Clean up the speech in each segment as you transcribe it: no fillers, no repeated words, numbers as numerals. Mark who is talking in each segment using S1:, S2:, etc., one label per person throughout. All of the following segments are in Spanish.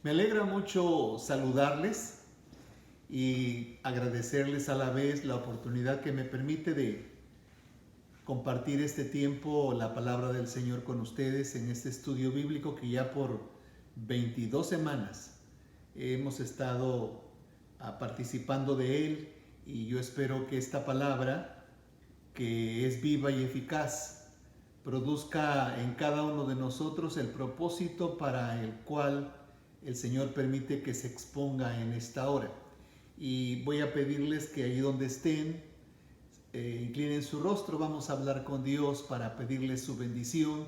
S1: Me alegra mucho saludarles y agradecerles a la vez la oportunidad que me permite de compartir este tiempo la palabra del Señor con ustedes en este estudio bíblico que ya por 22 semanas hemos estado participando de él, y yo espero que esta palabra, que es viva y eficaz, produzca en cada uno de nosotros el propósito para el cual el Señor permite que se exponga en esta hora. Y voy a pedirles que ahí donde estén, inclinen su rostro. Vamos a hablar con Dios para pedirle su bendición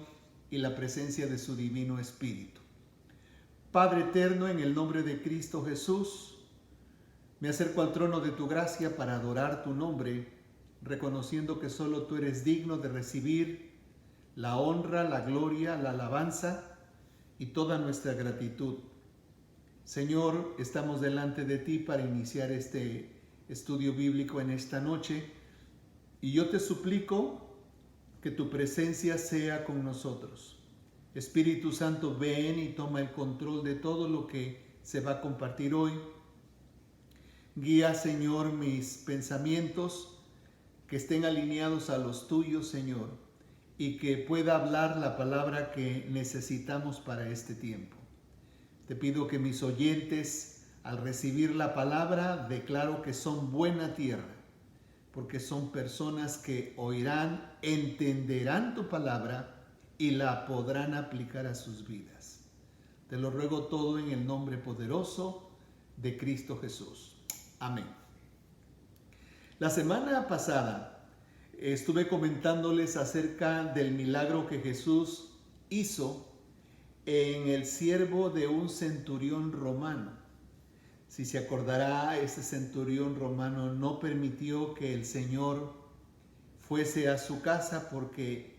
S1: y la presencia de su divino Espíritu. Padre eterno, en el nombre de Cristo Jesús, me acerco al trono de tu gracia para adorar tu nombre, reconociendo que solo tú eres digno de recibir la honra, la gloria, la alabanza y toda nuestra gratitud. Señor, estamos delante de ti para iniciar este estudio bíblico en esta noche, y yo te suplico que tu presencia sea con nosotros. Espíritu Santo, ven y toma el control de todo lo que se va a compartir hoy. Guía, Señor, mis pensamientos, que estén alineados a los tuyos, Señor, y que pueda hablar la palabra que necesitamos para este tiempo. Te pido que mis oyentes, al recibir la palabra, declaro que son buena tierra, porque son personas que oirán, entenderán tu palabra y la podrán aplicar a sus vidas. Te lo ruego todo en el nombre poderoso de Cristo Jesús. Amén. La semana pasada estuve comentándoles acerca del milagro que Jesús hizo en el siervo de un centurión romano. Si se acordará, ese centurión romano no permitió que el Señor fuese a su casa porque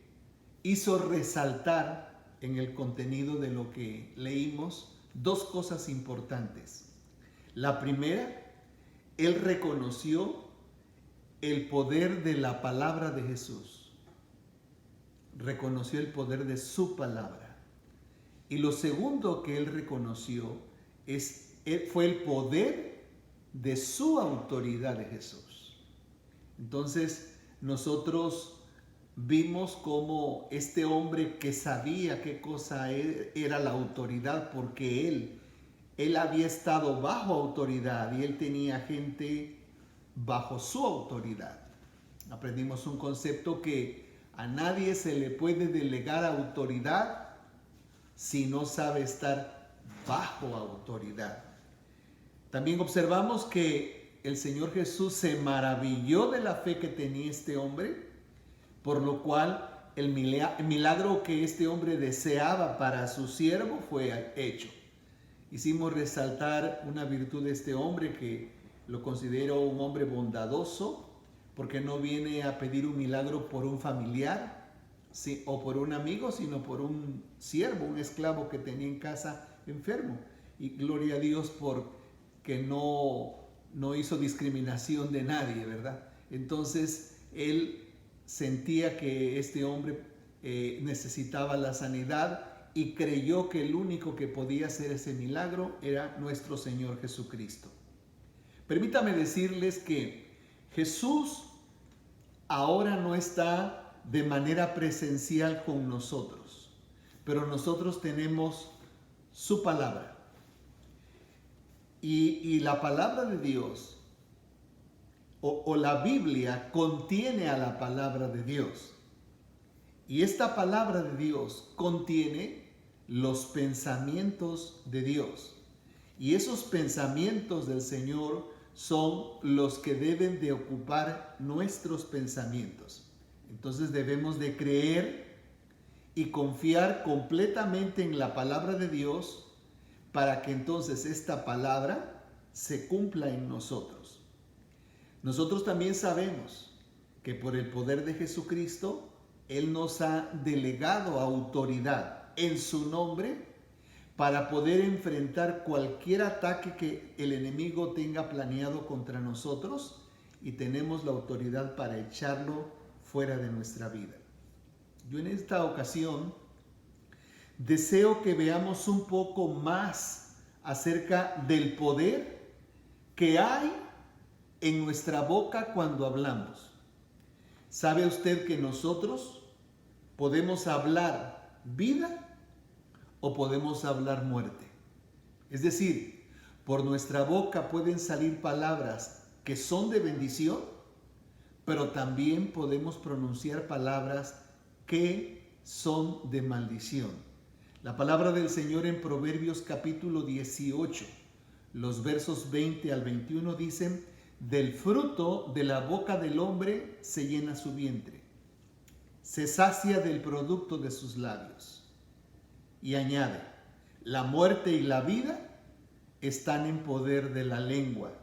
S1: hizo resaltar en el contenido de lo que leímos dos cosas importantes. La primera, él reconoció el poder de la palabra de Jesús. Reconoció el poder de su palabra. Y lo segundo que él reconoció fue el poder de su autoridad de Jesús. Entonces nosotros vimos cómo este hombre que sabía qué cosa era la autoridad, porque él había estado bajo autoridad y él tenía gente bajo su autoridad. Aprendimos un concepto que a nadie se le puede delegar autoridad si no sabe estar bajo autoridad. También observamos que el Señor Jesús se maravilló de la fe que tenía este hombre, por lo cual el milagro que este hombre deseaba para su siervo fue hecho. Hicimos resaltar una virtud de este hombre, que lo considero un hombre bondadoso, porque no viene a pedir un milagro por un familiar, sí, o por un amigo, sino por un siervo, un esclavo que tenía en casa enfermo. Y gloria a Dios por que no hizo discriminación de nadie, ¿verdad? Entonces él sentía que este hombre necesitaba la sanidad, y creyó que el único que podía hacer ese milagro era nuestro Señor Jesucristo. Permítame decirles que Jesús ahora no está de manera presencial con nosotros, pero nosotros tenemos su palabra. Y la palabra de Dios o la Biblia contiene a la palabra de Dios. Y esta palabra de Dios contiene los pensamientos de Dios. Y esos pensamientos del Señor son los que deben de ocupar nuestros pensamientos. Entonces debemos de creer y confiar completamente en la palabra de Dios, para que entonces esta palabra se cumpla en nosotros. Nosotros también sabemos que por el poder de Jesucristo, Él nos ha delegado autoridad en su nombre para poder enfrentar cualquier ataque que el enemigo tenga planeado contra nosotros, y tenemos la autoridad para echarlo fuera de nuestra vida. Yo en esta ocasión deseo que veamos un poco más acerca del poder que hay en nuestra boca cuando hablamos. ¿Sabe usted que nosotros podemos hablar vida o podemos hablar muerte? Es decir, por nuestra boca pueden salir palabras que son de bendición, pero también podemos pronunciar palabras que son de maldición. La palabra del Señor en Proverbios capítulo 18, los versos 20 al 21 dicen: del fruto de la boca del hombre se llena su vientre, se sacia del producto de sus labios. Y añade: la muerte y la vida están en poder de la lengua.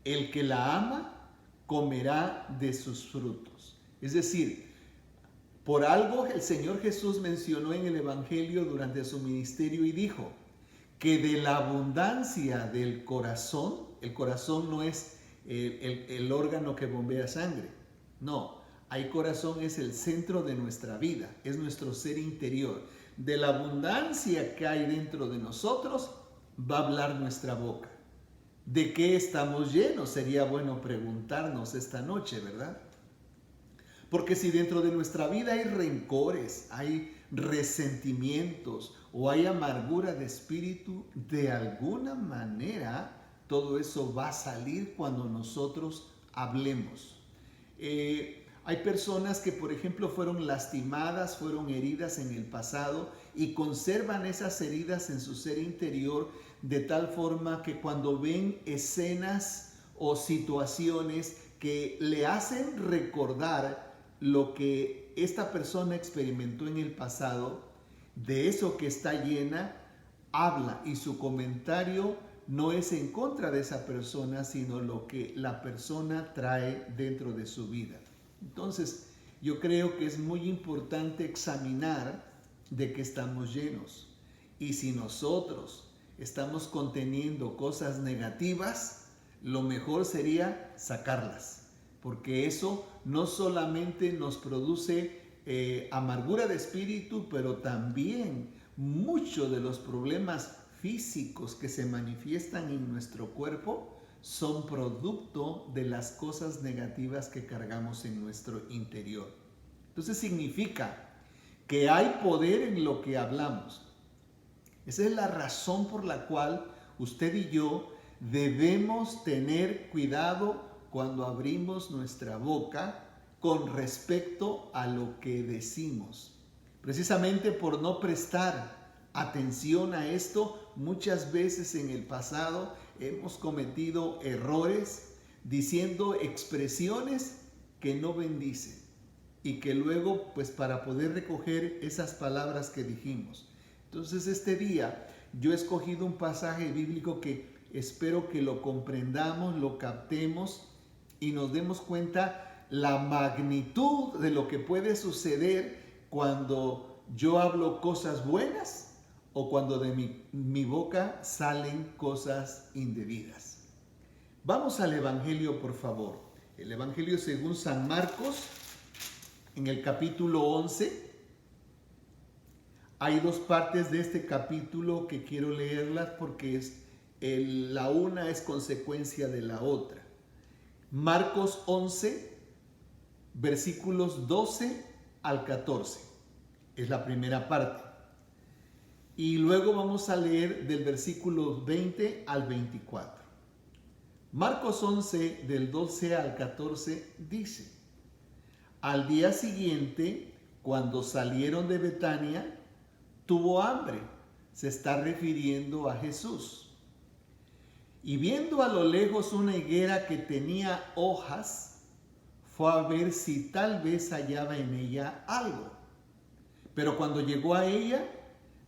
S1: El que la ama comerá de sus frutos. Es decir, por algo el Señor Jesús mencionó en el Evangelio durante su ministerio y dijo que de la abundancia del corazón, el corazón no es el órgano que bombea sangre, no, hay corazón, es el centro de nuestra vida, es nuestro ser interior. De la abundancia que hay dentro de nosotros va a hablar nuestra boca. ¿De qué estamos llenos? Sería bueno preguntarnos esta noche, ¿verdad? Porque si dentro de nuestra vida hay rencores, hay resentimientos o hay amargura de espíritu, de alguna manera todo eso va a salir cuando nosotros hablemos. Hay personas que, por ejemplo, fueron lastimadas, fueron heridas en el pasado y conservan esas heridas en su ser interior de tal forma que cuando ven escenas o situaciones que le hacen recordar lo que esta persona experimentó en el pasado, de eso que está llena, habla y su comentario no es en contra de esa persona, sino lo que la persona trae dentro de su vida. Entonces, yo creo que es muy importante examinar de qué estamos llenos. Y si nosotros estamos conteniendo cosas negativas, lo mejor sería sacarlas, porque eso no solamente nos produce amargura de espíritu, pero también muchos de los problemas físicos que se manifiestan en nuestro cuerpo son producto de las cosas negativas que cargamos en nuestro interior. Entonces significa que hay poder en lo que hablamos. Esa es la razón por la cual usted y yo debemos tener cuidado cuando abrimos nuestra boca con respecto a lo que decimos. Precisamente por no prestar atención a esto, muchas veces en el pasado hemos cometido errores diciendo expresiones que no bendicen y que luego, pues para poder recoger esas palabras que dijimos. Entonces este día yo he escogido un pasaje bíblico que espero que lo comprendamos, lo captemos y nos demos cuenta la magnitud de lo que puede suceder cuando yo hablo cosas buenas o cuando de mi boca salen cosas indebidas. Vamos al Evangelio, por favor. El Evangelio según San Marcos, en el capítulo 11. Hay dos partes de este capítulo que quiero leerlas porque la una es consecuencia de la otra. Marcos 11, versículos 12 al 14. Es la primera parte. Y luego vamos a leer del versículo 20 al 24. Marcos 11, del 12 al 14, dice: al día siguiente, cuando salieron de Betania, tuvo hambre. Se está refiriendo a Jesús. Y viendo a lo lejos una higuera que tenía hojas, fue a ver si tal vez hallaba en ella algo. Pero cuando llegó a ella,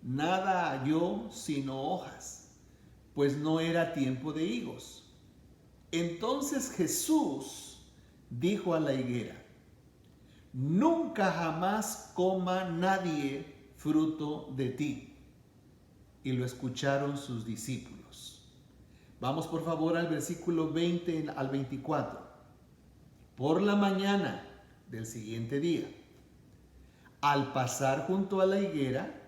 S1: nada halló sino hojas, pues no era tiempo de higos. Entonces Jesús dijo a la higuera: nunca jamás coma nadie fruto de ti. Y lo escucharon sus discípulos. Vamos por favor al versículo 20 al 24. Por la mañana del siguiente día, al pasar junto a la higuera,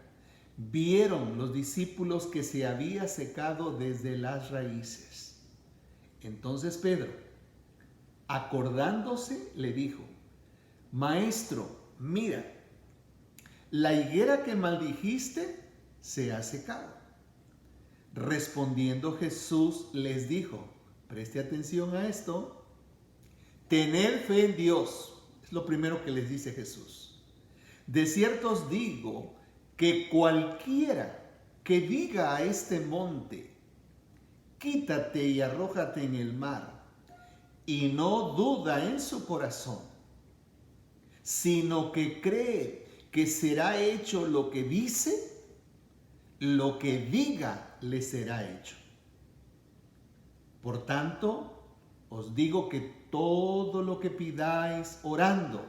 S1: vieron los discípulos que se había secado desde las raíces. Entonces Pedro, acordándose, le dijo: Maestro, mira, la higuera que maldijiste se ha secado. Respondiendo Jesús les dijo, preste atención a esto, tened fe en Dios. Es lo primero que les dice Jesús. De cierto os digo que cualquiera que diga a este monte, quítate y arrójate en el mar, y no duda en su corazón, sino que cree que será hecho lo que dice, lo que diga le será hecho. Por tanto, os digo que todo lo que pidáis orando,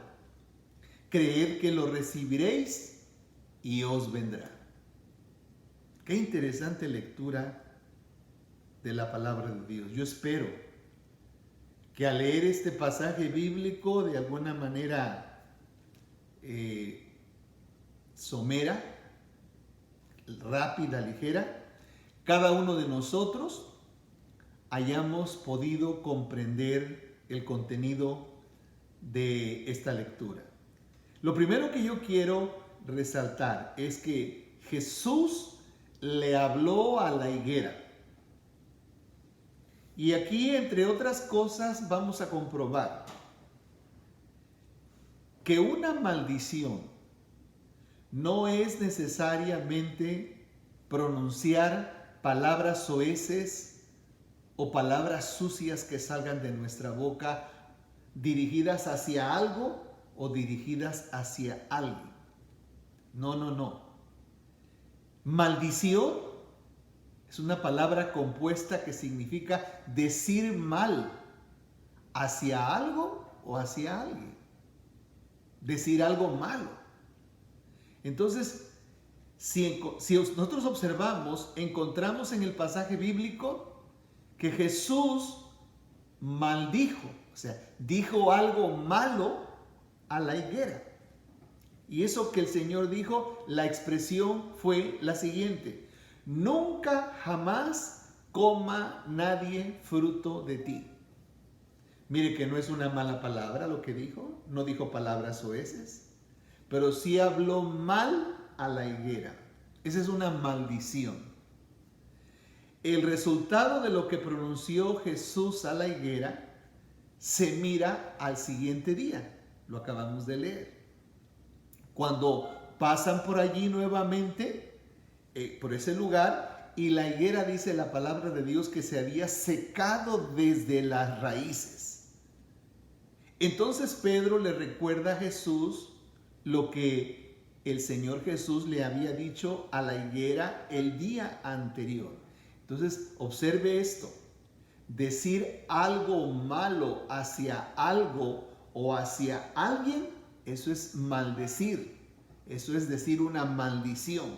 S1: creed que lo recibiréis y os vendrá. Qué interesante lectura de la palabra de Dios. Yo espero que al leer este pasaje bíblico de alguna manera somera, rápida, ligera, cada uno de nosotros hayamos podido comprender el contenido de esta lectura. Lo primero que yo quiero resaltar es que Jesús le habló a la higuera. Y aquí, entre otras cosas, vamos a comprobar que una maldición no es necesariamente pronunciar palabras soeces o palabras sucias que salgan de nuestra boca dirigidas hacia algo o dirigidas hacia alguien. No. Maldición es una palabra compuesta que significa decir mal hacia algo o hacia alguien. Decir algo malo. Entonces, si nosotros observamos, encontramos en el pasaje bíblico que Jesús maldijo, o sea, dijo algo malo a la higuera. Y eso que el Señor dijo, la expresión fue la siguiente: nunca jamás coma nadie fruto de ti. Mire que no es una mala palabra lo que dijo, no dijo palabras soeces, pero sí habló mal a la higuera. Esa es una maldición. El resultado de lo que pronunció Jesús a la higuera se mira al siguiente día. Lo acabamos de leer. Cuando pasan por allí nuevamente, por ese lugar, y la higuera, dice la palabra de Dios, que se había secado desde las raíces. Entonces Pedro le recuerda a Jesús lo que el Señor Jesús le había dicho a la higuera el día anterior. Entonces, observe esto. Decir algo malo hacia algo o hacia alguien, eso es maldecir. Eso es decir una maldición.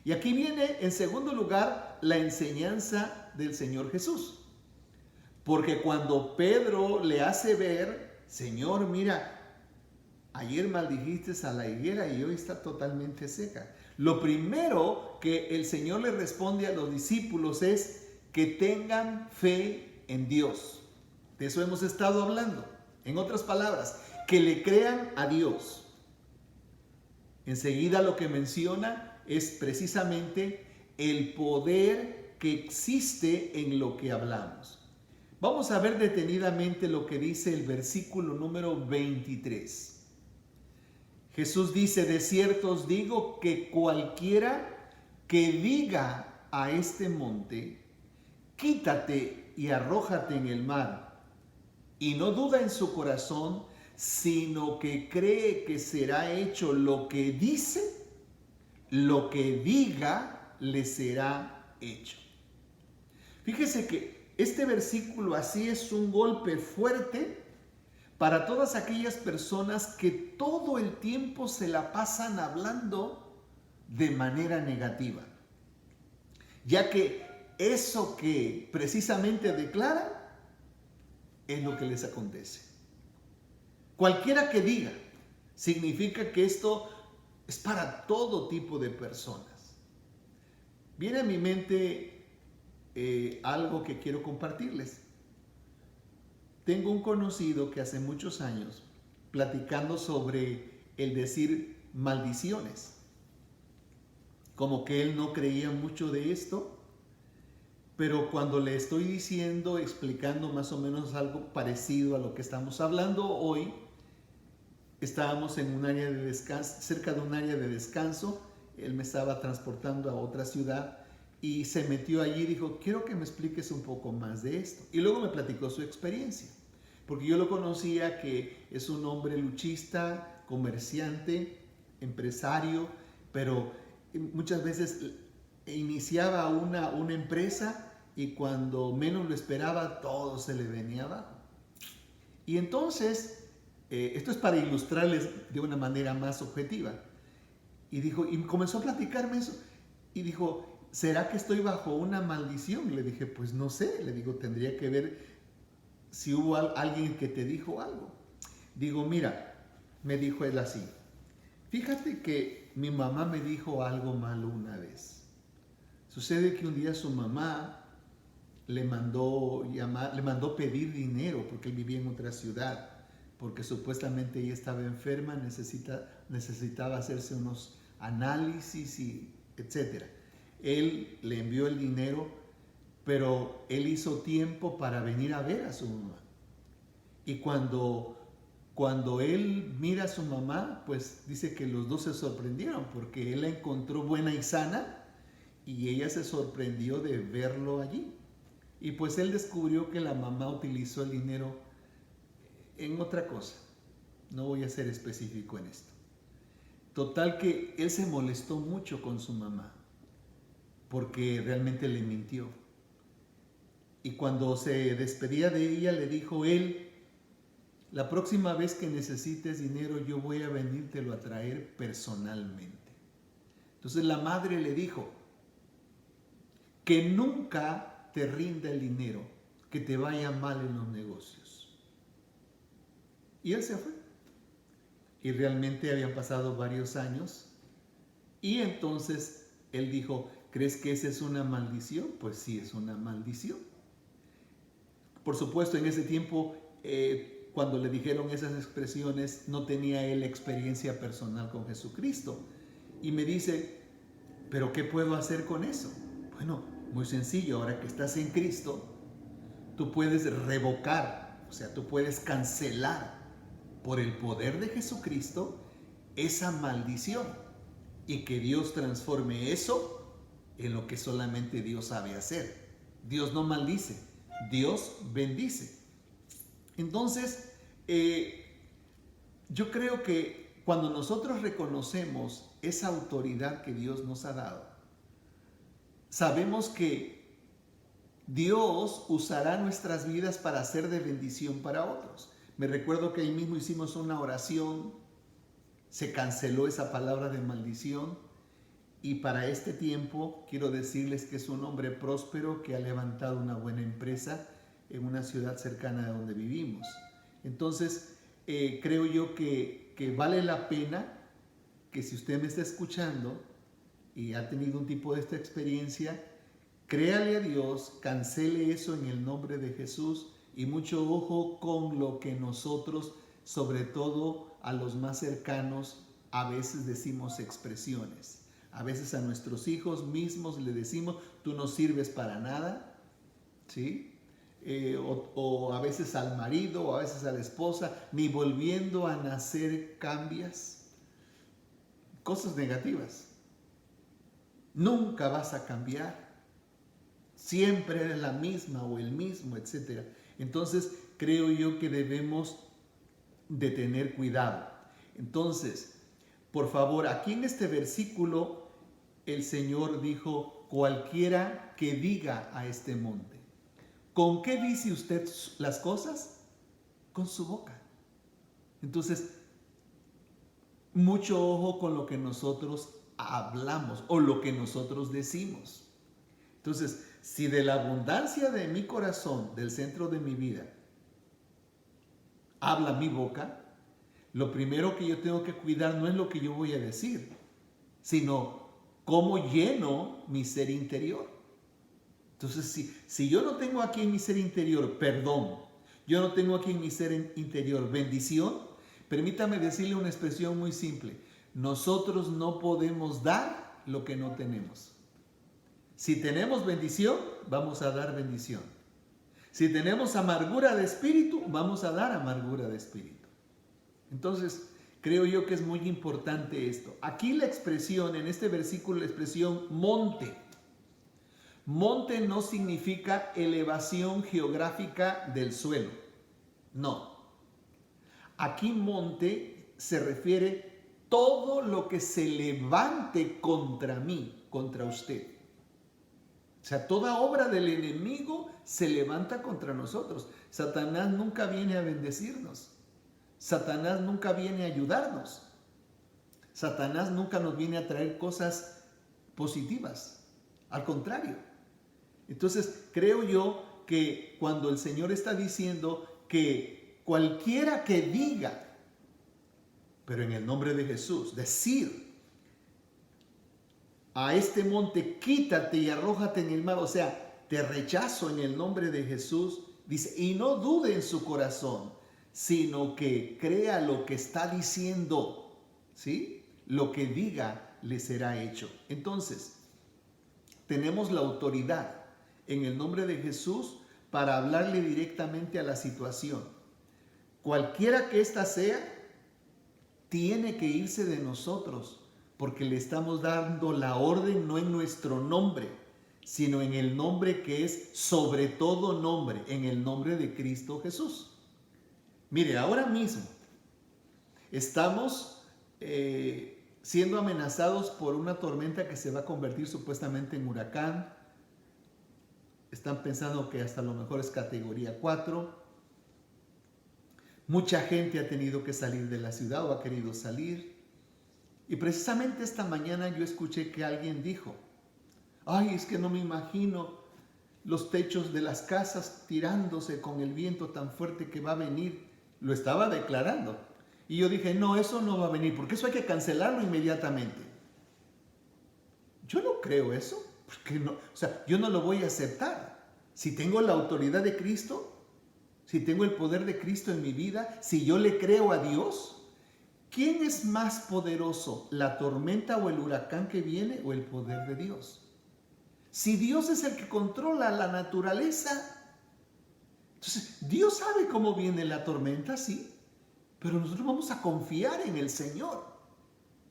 S1: Y aquí viene en segundo lugar la enseñanza del Señor Jesús. Porque cuando Pedro le hace ver, Señor, mira, ayer maldijiste a la higuera y hoy está totalmente seca. Lo primero que el Señor le responde a los discípulos es que tengan fe en Dios. De eso hemos estado hablando. En otras palabras, que le crean a Dios. Enseguida lo que menciona es precisamente el poder que existe en lo que hablamos. Vamos a ver detenidamente lo que dice el versículo número 23. Jesús dice: de cierto os digo que cualquiera que diga a este monte, quítate y arrójate en el mar, y no duda en su corazón, sino que cree que será hecho lo que dice, lo que diga le será hecho. Fíjese que este versículo así es un golpe fuerte para todas aquellas personas que todo el tiempo se la pasan hablando de manera negativa, ya que eso que precisamente declara es lo que les acontece. Cualquiera que diga, significa que esto es para todo tipo de personas. Viene a mi mente algo que quiero compartirles. Tengo un conocido que hace muchos años, platicando sobre el decir maldiciones, como que él no creía mucho de esto, pero cuando le estoy diciendo, explicando más o menos algo parecido a lo que estamos hablando hoy, estábamos en un área de descanso, cerca de un área de descanso. Él me estaba transportando a otra ciudad y se metió allí y dijo, quiero que me expliques un poco más de esto. Y luego me platicó su experiencia, porque yo lo conocía que es un hombre luchista, comerciante, empresario, pero muchas veces iniciaba una empresa y cuando menos lo esperaba todo se le venía abajo. Y entonces, esto es para ilustrarles de una manera más objetiva. Y dijo, y comenzó a platicarme eso. Y dijo, ¿será que estoy bajo una maldición? Le dije, pues no sé. Le digo, tendría que ver si hubo alguien que te dijo algo. Digo, mira, me dijo él así. Fíjate que mi mamá me dijo algo malo una vez. Sucede que un día su mamá le mandó pedir dinero porque él vivía en otra ciudad, porque supuestamente ella estaba enferma, necesitaba hacerse unos análisis y etcétera. Él le envió el dinero, pero él hizo tiempo para venir a ver a su mamá. Y cuando él mira a su mamá, pues dice que los dos se sorprendieron porque él la encontró buena y sana y ella se sorprendió de verlo allí. Y pues él descubrió que la mamá utilizó el dinero en otra cosa. No voy a ser específico en esto. Total que él se molestó mucho con su mamá porque realmente le mintió. Y cuando se despedía de ella le dijo él, la próxima vez que necesites dinero yo voy a venírtelo a traer personalmente. Entonces la madre le dijo que nunca te rinda el dinero, que te vaya mal en los negocios. Y él se fue. Y realmente habían pasado varios años. Y entonces él dijo, ¿crees que esa es una maldición? Pues sí, es una maldición. Por supuesto, en ese tiempo, cuando le dijeron esas expresiones, no tenía él experiencia personal con Jesucristo. Y me dice, ¿pero qué puedo hacer con eso? Bueno, muy sencillo, ahora que estás en Cristo, tú puedes revocar, o sea, tú puedes cancelar por el poder de Jesucristo esa maldición y que Dios transforme eso en lo que solamente Dios sabe hacer. Dios no maldice, Dios bendice. Entonces, yo creo que cuando nosotros reconocemos esa autoridad que Dios nos ha dado, sabemos que Dios usará nuestras vidas para ser de bendición para otros. Me recuerdo que ahí mismo hicimos una oración, se canceló esa palabra de maldición y para este tiempo quiero decirles que es un hombre próspero que ha levantado una buena empresa en una ciudad cercana a donde vivimos. Entonces, creo yo que vale la pena que si usted me está escuchando y ha tenido un tipo de esta experiencia, créale a Dios, cancele eso en el nombre de Jesús y mucho ojo con lo que nosotros, sobre todo a los más cercanos, a veces decimos expresiones. A veces a nuestros hijos mismos le decimos, tú no sirves para nada, ¿sí? O a veces al marido, o a veces a la esposa, ni volviendo a nacer cambias. Cosas negativas. Nunca vas a cambiar. Siempre eres la misma o el mismo, etc. Entonces, creo yo que debemos de tener cuidado. Entonces, por favor, aquí en este versículo, el Señor dijo, cualquiera que diga a este monte. ¿Con qué dice usted las cosas? Con su boca. Entonces, mucho ojo con lo que nosotros hablamos o lo que nosotros decimos. Entonces, si de la abundancia de mi corazón, del centro de mi vida, habla mi boca, lo primero que yo tengo que cuidar no es lo que yo voy a decir, sino cómo lleno mi ser interior. Entonces, si yo no tengo aquí en mi ser interior perdón, yo no tengo aquí en mi ser interior bendición, permítame decirle una expresión muy simple. Nosotros no podemos dar lo que no tenemos. Si tenemos bendición, vamos a dar bendición. Si tenemos amargura de espíritu, vamos a dar amargura de espíritu. Entonces, creo yo que es muy importante esto. Aquí la expresión, en este versículo, la expresión monte. Monte no significa elevación geográfica del suelo. No. Aquí monte se refiere todo lo que se levante contra mí, contra usted. O sea, toda obra del enemigo se levanta contra nosotros. Satanás nunca viene a bendecirnos. Satanás nunca viene a ayudarnos. Satanás nunca nos viene a traer cosas positivas. Al contrario. Entonces, creo yo que cuando el Señor está diciendo que cualquiera que diga, pero en el nombre de Jesús, decir a este monte, quítate y arrójate en el mar, o sea, te rechazo en el nombre de Jesús, dice, y no dude en su corazón, sino que crea lo que está diciendo, ¿sí? Lo que diga le será hecho. Entonces, tenemos la autoridad en el nombre de Jesús para hablarle directamente a la situación. Cualquiera que ésta sea, tiene que irse de nosotros, porque le estamos dando la orden no en nuestro nombre, sino en el nombre que es sobre todo nombre, en el nombre de Cristo Jesús. Mire, ahora mismo estamos siendo amenazados por una tormenta que se va a convertir supuestamente en huracán. Están pensando que hasta lo mejor es categoría 4. Mucha gente ha tenido que salir de la ciudad o ha querido salir. Y precisamente esta mañana yo escuché que alguien dijo, ay, es que no me imagino los techos de las casas tirándose con el viento tan fuerte que va a venir. Lo estaba declarando. Y yo dije, no, eso no va a venir, porque eso hay que cancelarlo inmediatamente. Yo no creo eso, porque no, o sea, yo no lo voy a aceptar. Si tengo la autoridad de Cristo, si tengo el poder de Cristo en mi vida, si yo le creo a Dios, ¿quién es más poderoso, la tormenta o el huracán que viene o el poder de Dios? Si Dios es el que controla la naturaleza, entonces Dios sabe cómo viene la tormenta, sí, pero nosotros vamos a confiar en el Señor,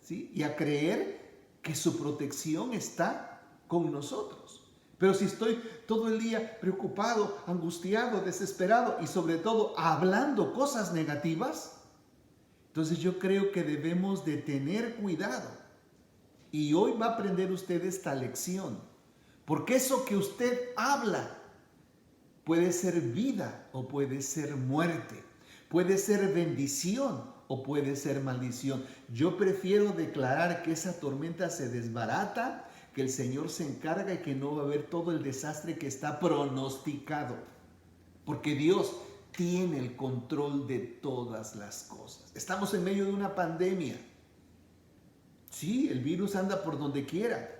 S1: ¿sí? Y a creer que su protección está con nosotros. Pero si estoy todo el día preocupado, angustiado, desesperado y sobre todo hablando cosas negativas, entonces yo creo que debemos de tener cuidado. Y hoy va a aprender usted esta lección. Porque eso que usted habla puede ser vida o puede ser muerte. Puede ser bendición o puede ser maldición. Yo prefiero declarar que esa tormenta se desbarata, que el Señor se encarga y que no va a haber todo el desastre que está pronosticado. Porque Dios tiene el control de todas las cosas. Estamos en medio de una pandemia. Sí, el virus anda por donde quiera,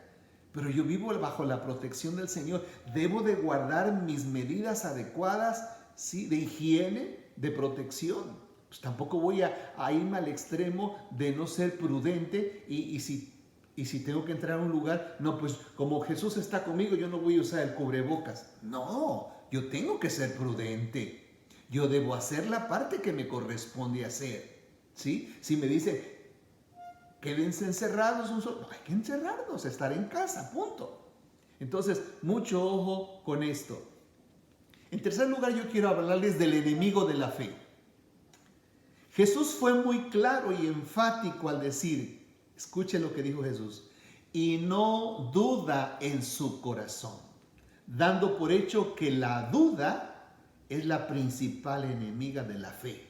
S1: pero yo vivo bajo la protección del Señor. Debo de guardar mis medidas adecuadas, ¿sí? De higiene, de protección. Pues tampoco voy a irme al extremo de no ser prudente y si tengo que entrar a un lugar, no, pues como Jesús está conmigo, yo no voy a usar el cubrebocas. No, yo tengo que ser prudente. Yo debo hacer la parte que me corresponde hacer, ¿sí? Si me dice, quédense encerrados, no hay que encerrarnos, estar en casa, punto. Entonces, mucho ojo con esto. En tercer lugar, yo quiero hablarles del enemigo de la fe. Jesús fue muy claro y enfático al decir, escuche lo que dijo Jesús, y no duda en su corazón, dando por hecho que la duda es la principal enemiga de la fe.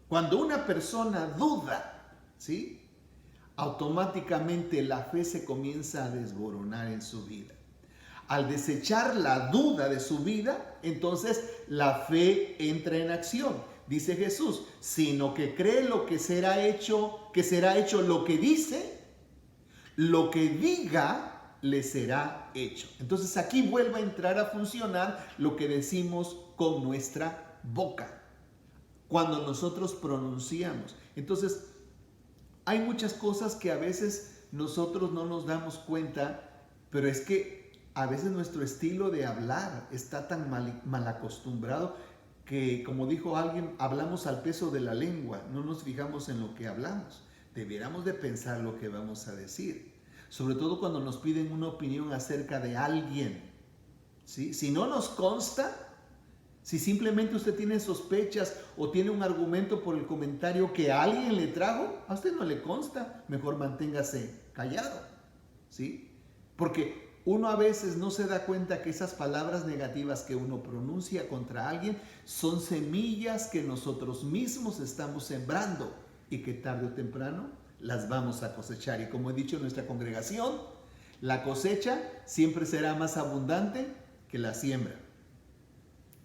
S1: Cuando una persona duda, ¿sí? Automáticamente la fe se comienza a desboronar en su vida. Al desechar la duda de su vida, entonces la fe entra en acción. Dice Jesús, sino que cree lo que será hecho lo que dice, lo que diga le será hecho. Entonces aquí vuelve a entrar a funcionar lo que decimos con nuestra boca, cuando nosotros pronunciamos. Entonces, hay muchas cosas que a veces nosotros no nos damos cuenta, pero es que a veces nuestro estilo de hablar está tan mal acostumbrado que, como dijo alguien, hablamos al peso de la lengua, no nos fijamos en lo que hablamos. Debiéramos de pensar lo que vamos a decir, sobre todo cuando nos piden una opinión acerca de alguien, ¿sí? Si no nos consta, si simplemente usted tiene sospechas o tiene un argumento por el comentario que alguien le trajo, a usted no le consta, mejor manténgase callado, ¿sí? Porque uno a veces no se da cuenta que esas palabras negativas que uno pronuncia contra alguien son semillas que nosotros mismos estamos sembrando y que tarde o temprano las vamos a cosechar. Y como he dicho en nuestra congregación, la cosecha siempre será más abundante que la siembra.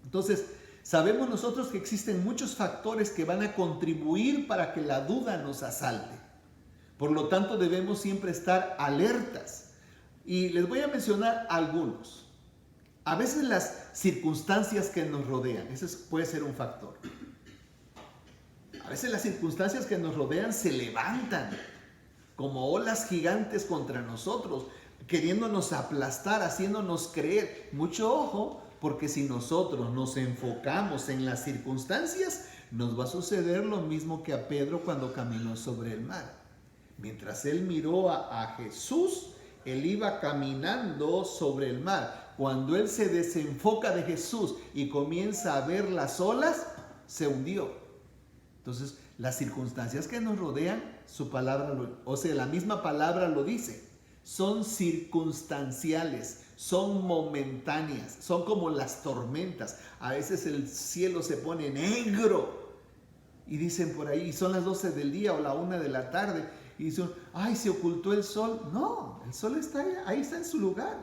S1: Entonces, sabemos nosotros que existen muchos factores que van a contribuir para que la duda nos asalte. Por lo tanto, debemos siempre estar alertas. Y les voy a mencionar algunos. A veces las circunstancias que nos rodean, ese puede ser un factor. A veces las circunstancias que nos rodean se levantan como olas gigantes contra nosotros, queriéndonos aplastar, haciéndonos creer. Mucho ojo, porque si nosotros nos enfocamos en las circunstancias, nos va a suceder lo mismo que a Pedro cuando caminó sobre el mar. Mientras él miró a Jesús, él iba caminando sobre el mar. Cuando él se desenfoca de Jesús y comienza a ver las olas, se hundió. Entonces, las circunstancias que nos rodean, su palabra, la misma palabra lo dice, son circunstanciales, son momentáneas, son como las tormentas. A veces el cielo se pone negro y dicen por ahí, son las 12 del día o la 1 de la tarde, y dicen, ay, se ocultó el sol. No, el sol está ahí está en su lugar.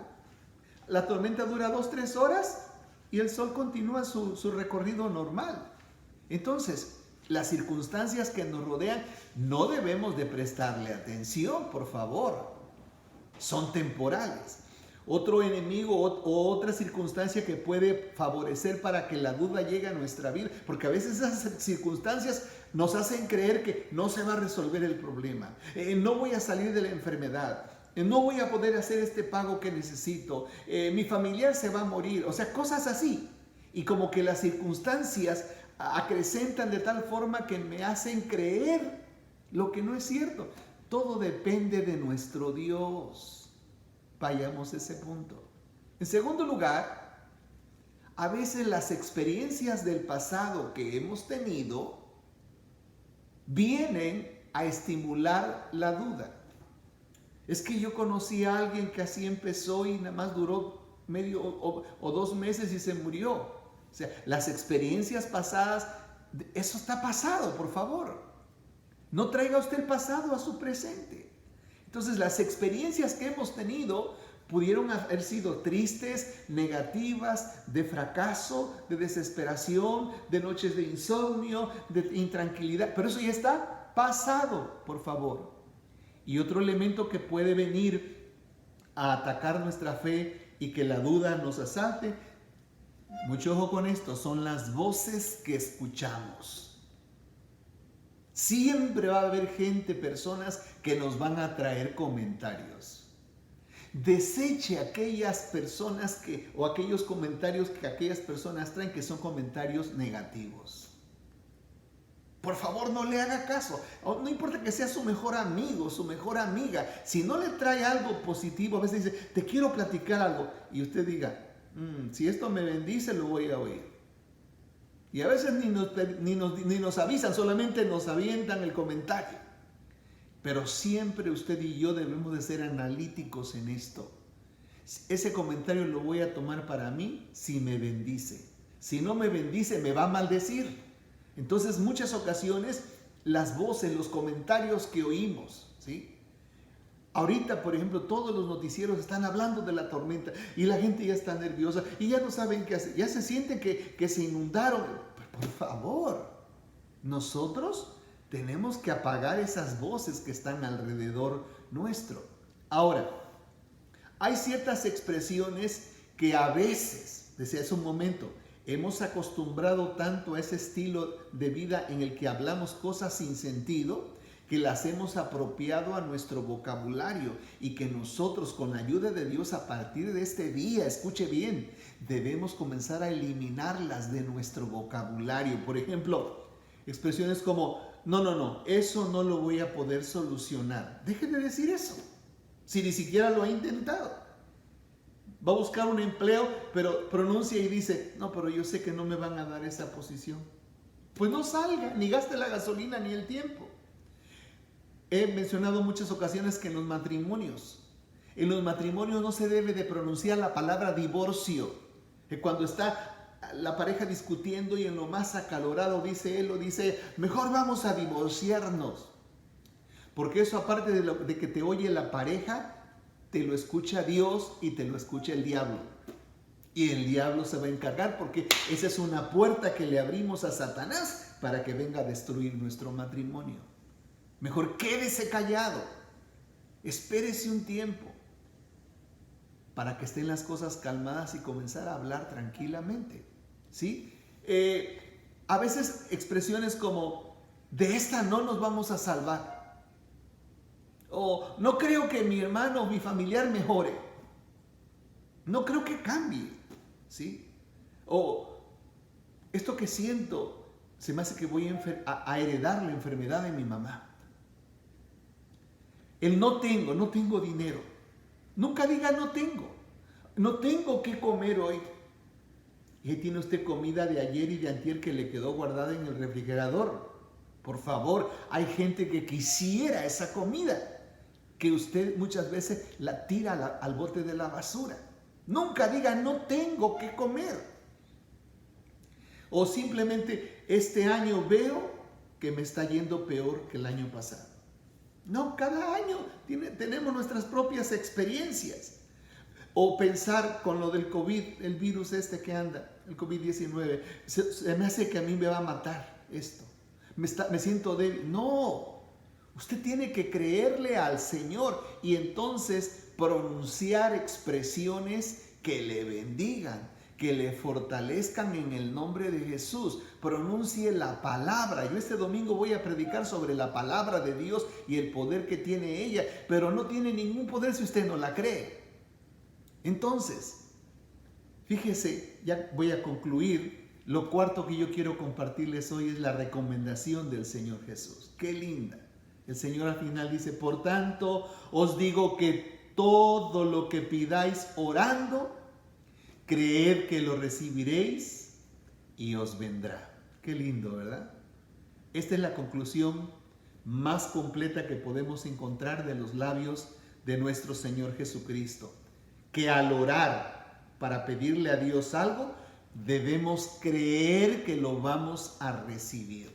S1: La tormenta dura 2-3 horas y el sol continúa su recorrido normal. Entonces, las circunstancias que nos rodean no debemos de prestarle atención, por favor. Son temporales. Otro enemigo o otra circunstancia que puede favorecer para que la duda llegue a nuestra vida, porque a veces esas circunstancias nos hacen creer que no se va a resolver el problema, no voy a salir de la enfermedad, no voy a poder hacer este pago que necesito, mi familiar se va a morir, o sea, cosas así. Y como que las circunstancias acrecentan de tal forma que me hacen creer lo que no es cierto. Todo depende de nuestro Dios. Vayamos a ese punto. En segundo lugar, a veces las experiencias del pasado que hemos tenido vienen a estimular la duda. Es que yo conocí a alguien que así empezó y nada más duró medio o 2 meses y se murió. O sea, las experiencias pasadas, eso está pasado, por favor. No traiga usted el pasado a su presente. Entonces, las experiencias que hemos tenido pudieron haber sido tristes, negativas, de fracaso, de desesperación, de noches de insomnio, de intranquilidad. Pero eso ya está pasado, por favor. Y otro elemento que puede venir a atacar nuestra fe y que la duda nos asalte, mucho ojo con esto, son las voces que escuchamos. Siempre va a haber gente, personas que nos van a traer comentarios. Deseche aquellas personas o aquellos comentarios que aquellas personas traen que son comentarios negativos. Por favor, no le haga caso. No importa que sea su mejor amigo, su mejor amiga. Si no le trae algo positivo, a veces dice, te quiero platicar algo. Y usted diga, si esto me bendice, lo voy a oír. Y a veces ni nos avisan, solamente nos avientan el comentario. Pero siempre usted y yo debemos de ser analíticos en esto. Ese comentario lo voy a tomar para mí si me bendice. Si no me bendice, me va a maldecir. Entonces, muchas ocasiones, las voces, los comentarios que oímos, ¿sí? Ahorita, por ejemplo, todos los noticieros están hablando de la tormenta y la gente ya está nerviosa y ya no saben qué hacer. Ya se sienten que se inundaron. Por favor, nosotros tenemos que apagar esas voces que están alrededor nuestro. Ahora, hay ciertas expresiones que a veces, desde hace un momento, hemos acostumbrado tanto a ese estilo de vida en el que hablamos cosas sin sentido, que las hemos apropiado a nuestro vocabulario y que nosotros, con la ayuda de Dios, a partir de este día, escuche bien, debemos comenzar a eliminarlas de nuestro vocabulario. Por ejemplo, expresiones como, no, eso no lo voy a poder solucionar. Deje de decir eso, si ni siquiera lo ha intentado. Va a buscar un empleo, pero pronuncia y dice, no, pero yo sé que no me van a dar esa posición. Pues no salga, ni gaste la gasolina ni el tiempo. He mencionado muchas ocasiones que en los matrimonios no se debe de pronunciar la palabra divorcio. Que cuando está la pareja discutiendo y en lo más acalorado dice él o dice, mejor vamos a divorciarnos. Porque eso, aparte de que te oye la pareja, te lo escucha Dios y te lo escucha el diablo. Y el diablo se va a encargar, porque esa es una puerta que le abrimos a Satanás para que venga a destruir nuestro matrimonio. Mejor quédese callado, espérese un tiempo para que estén las cosas calmadas y comenzar a hablar tranquilamente, ¿sí? A veces expresiones como, de esta no nos vamos a salvar, o no creo que mi hermano o mi familiar mejore, no creo que cambie, ¿sí? O esto que siento, se me hace que voy a heredar la enfermedad de mi mamá. El no tengo dinero. Nunca diga no tengo qué comer hoy. Y ahí tiene usted comida de ayer y de antier que le quedó guardada en el refrigerador. Por favor, hay gente que quisiera esa comida, que usted muchas veces la tira al bote de la basura. Nunca diga no tengo qué comer. O simplemente este año veo que me está yendo peor que el año pasado. No, cada año tenemos nuestras propias experiencias. O pensar con lo del COVID, el virus este que anda, el COVID-19, se me hace que a mí me va a matar esto. Me siento débil. No, usted tiene que creerle al Señor y entonces pronunciar expresiones que le bendigan, que le fortalezcan en el nombre de Jesús. Pronuncie la palabra. Yo este domingo voy a predicar sobre la palabra de Dios y el poder que tiene ella, pero no tiene ningún poder si usted no la cree. Entonces, fíjese, ya voy a concluir. Lo cuarto que yo quiero compartirles hoy es la recomendación del Señor Jesús. ¡Qué linda! El Señor al final dice, por tanto, os digo que todo lo que pidáis orando, creed que lo recibiréis y os vendrá. Qué lindo, ¿verdad? Esta es la conclusión más completa que podemos encontrar de los labios de nuestro Señor Jesucristo. Que al orar para pedirle a Dios algo, debemos creer que lo vamos a recibir.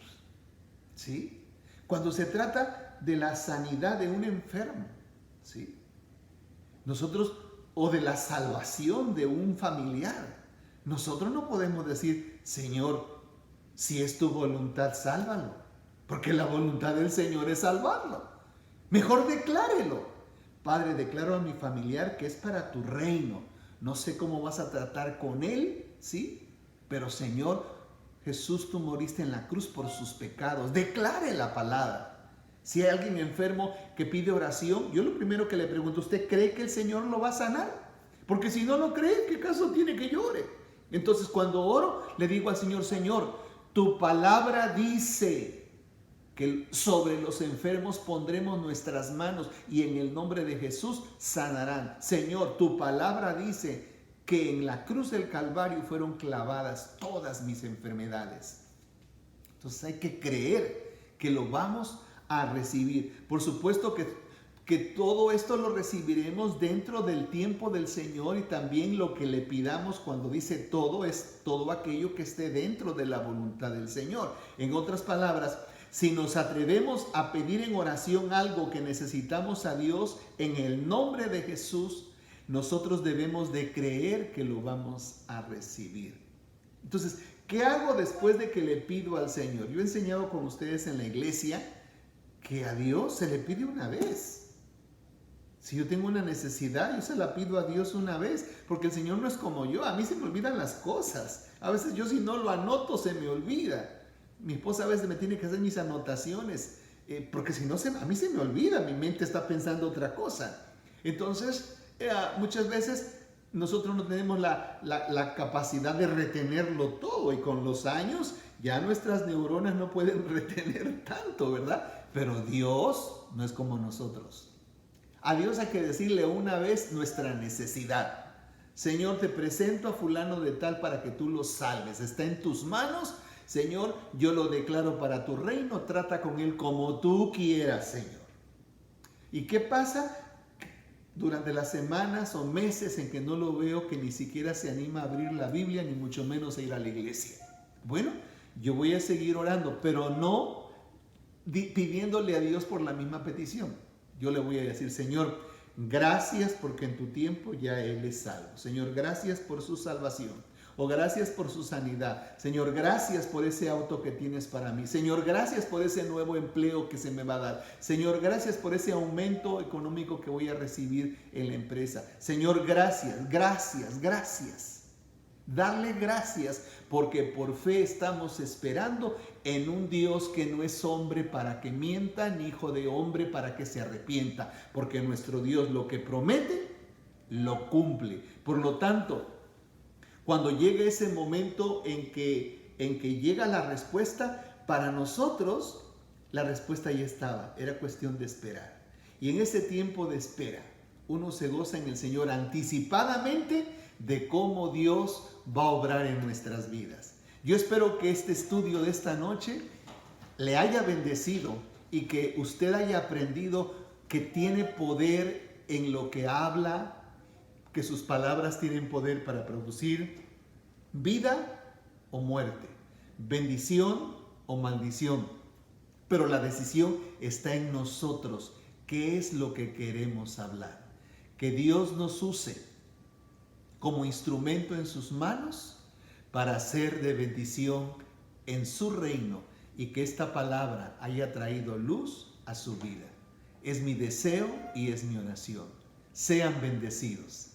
S1: ¿Sí? Cuando se trata de la sanidad de un enfermo, ¿sí? Nosotros, o de la salvación de un familiar, nosotros no podemos decir, Señor, si es tu voluntad, sálvalo, porque la voluntad del Señor es salvarlo. Mejor declárelo. Padre, declaro a mi familiar que es para tu reino. No sé cómo vas a tratar con él, ¿sí? Pero Señor, Jesús, tú moriste en la cruz por sus pecados. Declare la palabra. Si hay alguien enfermo que pide oración, yo lo primero que le pregunto, ¿usted cree que el Señor lo va a sanar? Porque si no lo cree, ¿qué caso tiene que llore? Entonces cuando oro, le digo al Señor, Señor, tu palabra dice que sobre los enfermos pondremos nuestras manos y en el nombre de Jesús sanarán. Señor, tu palabra dice que en la cruz del Calvario fueron clavadas todas mis enfermedades. Entonces hay que creer que lo vamos a recibir. Por supuesto que todo esto lo recibiremos dentro del tiempo del Señor, y también lo que le pidamos cuando dice todo es todo aquello que esté dentro de la voluntad del Señor. En otras palabras, si nos atrevemos a pedir en oración algo que necesitamos a Dios en el nombre de Jesús, nosotros debemos de creer que lo vamos a recibir. Entonces, ¿qué hago después de que le pido al Señor? Yo he enseñado con ustedes en la iglesia que a Dios se le pide una vez. Si yo tengo una necesidad, yo se la pido a Dios una vez, porque el Señor no es como yo. A mí se me olvidan las cosas. A veces yo si no lo anoto se me olvida. Mi esposa a veces me tiene que hacer mis anotaciones, porque si no a mí se me olvida, mi mente está pensando otra cosa. Entonces, muchas veces nosotros no tenemos la capacidad de retenerlo todo, y con los años ya nuestras neuronas no pueden retener tanto, ¿verdad? Pero Dios no es como nosotros. A Dios hay que decirle una vez nuestra necesidad. Señor, te presento a fulano de tal para que tú lo salves. Está en tus manos. Señor, yo lo declaro para tu reino. Trata con él como tú quieras, Señor. ¿Y qué pasa? Durante las semanas o meses en que no lo veo, que ni siquiera se anima a abrir la Biblia, ni mucho menos a ir a la iglesia. Bueno, yo voy a seguir orando, pero no pidiéndole a Dios por la misma petición. Yo le voy a decir, Señor, gracias porque en tu tiempo ya Él es salvo. Señor, gracias por su salvación. O gracias por su sanidad. Señor, gracias por ese auto que tienes para mí. Señor, gracias por ese nuevo empleo que se me va a dar. Señor, gracias por ese aumento económico que voy a recibir en la empresa. Señor, gracias, gracias, gracias. Darle gracias porque por fe estamos esperando en un Dios que no es hombre para que mienta, ni hijo de hombre para que se arrepienta, porque nuestro Dios lo que promete, lo cumple. Por lo tanto, cuando llega ese momento en que llega la respuesta, para nosotros la respuesta ya estaba, era cuestión de esperar. Y en ese tiempo de espera, uno se goza en el Señor anticipadamente de cómo Dios va a obrar en nuestras vidas. Yo espero que este estudio de esta noche le haya bendecido y que usted haya aprendido que tiene poder en lo que habla, que sus palabras tienen poder para producir vida o muerte, bendición o maldición. Pero la decisión está en nosotros. ¿Qué es lo que queremos hablar? Que Dios nos use como instrumento en sus manos para hacer de bendición en su reino, y que esta palabra haya traído luz a su vida. Es mi deseo y es mi oración. Sean bendecidos.